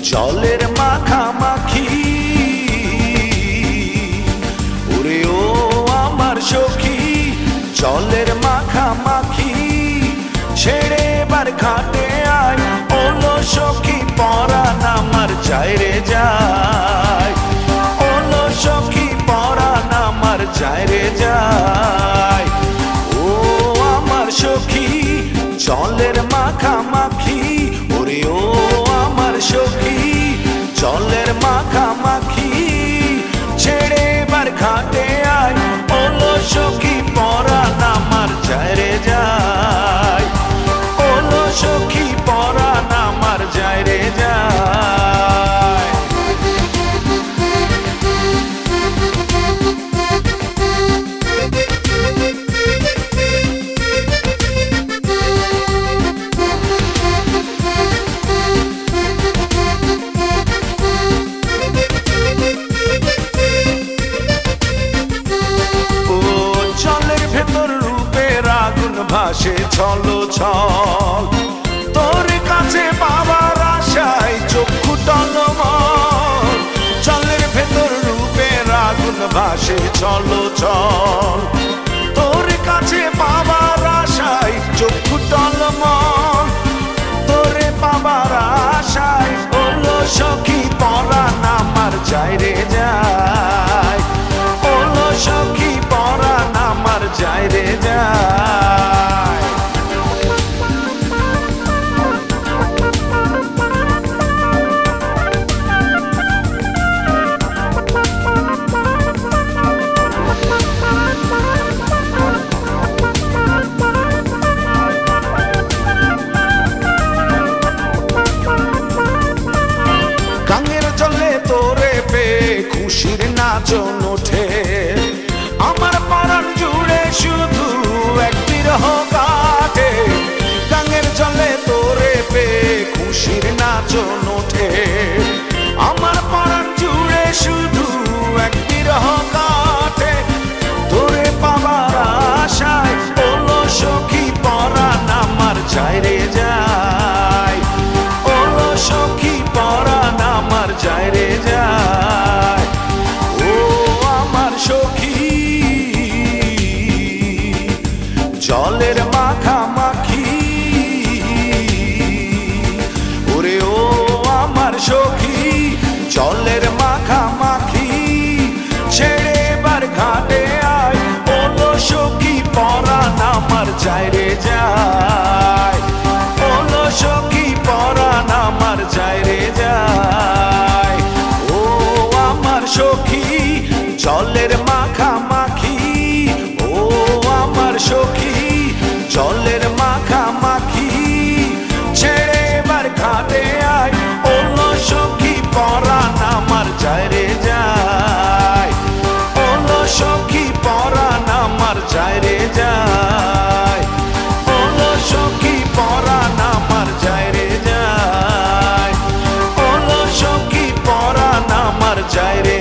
জলের মাখামাখি ওরে ও আমার সখী জলের মাখামাখি ছেড়ে এবার ঘাটে আয় ওলো সখী পরাণ আমার যায় রে যায় ওলো সখী পরাণ আমার যায় রে যায় ও আমার সখী জলের মাখামাখি ওরে ও আমার সখী জলের মাখামাখি ছেড়ে এবার ঘাটে আয় ওলো সখী পরাণ আমার যায় রে যায় ওলো সখী পরাণ আমার যায় রে যায় ভাসে ছলো ছল তোর কাছে পাবার আশায় চক্ষু টলমল জলের ভেতর রূপের আগুন ভাসে ছলো ছল তোর কাছে পাবার আশায় চক্ষু টলমল তোরে পাবার আশায় ওলো সখী পরাণ আমার যায় রে যায় ওলো সখী পরাণ আমার যায় রে যায় গাঙের জলে তোরে পেয়ে খুশির নাচন ওঠে আমার পরাণ জুড়ে শুধু এক বিরহ কাটে গাঙের জলে তোরে পেয়ে খুশির নাচন ওঠে আমার পরাণ জুড়ে শুধু এক বিরহ কাটে তোরে পাবার আশায় ওলো সখী পরাণ আমার যায় রে যায় ওলো সখী পরাণ আমার যায় রে যায় ও আমার সখী জলের মাখামাখি ওরে ও আমার সখী জলের মাখামাখি ছেড়ে এবার ঘাটে আয় ওলো সখী পরাণ আমার যায় রে যায় ওলো সখী পরাণ আমার যায় রে যায় ও আমার সখী জলের মাখামাখি ও আমার সখী জলের মাখামাখি ছেড়ে এবার ঘাটে আয় ওলো সখী পরাণ আমার যায় রে যায় ওলো সখী পরাণ আমার যায় রে যায় ওলো সখী পরাণ আমার যায় রে যায় ওলো সখী পরাণ আমার যায় রে